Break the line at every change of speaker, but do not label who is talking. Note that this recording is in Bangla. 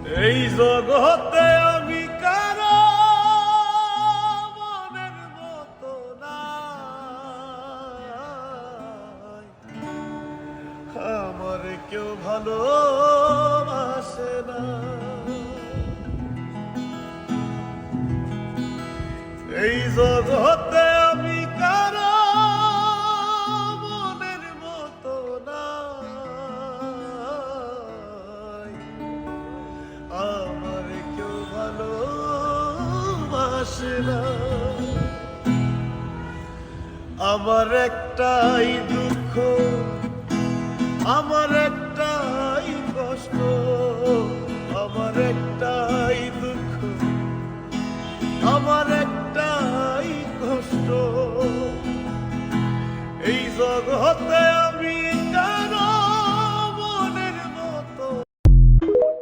এই জগতে আমি কারো মনের মতো নাই, আমার কেউ ভালোবাসে না। এই জগতে আমি কারো মনের মতো নাই, আমার কেউ ভালোবাসে না। আমার একটাই দুঃখ, আমার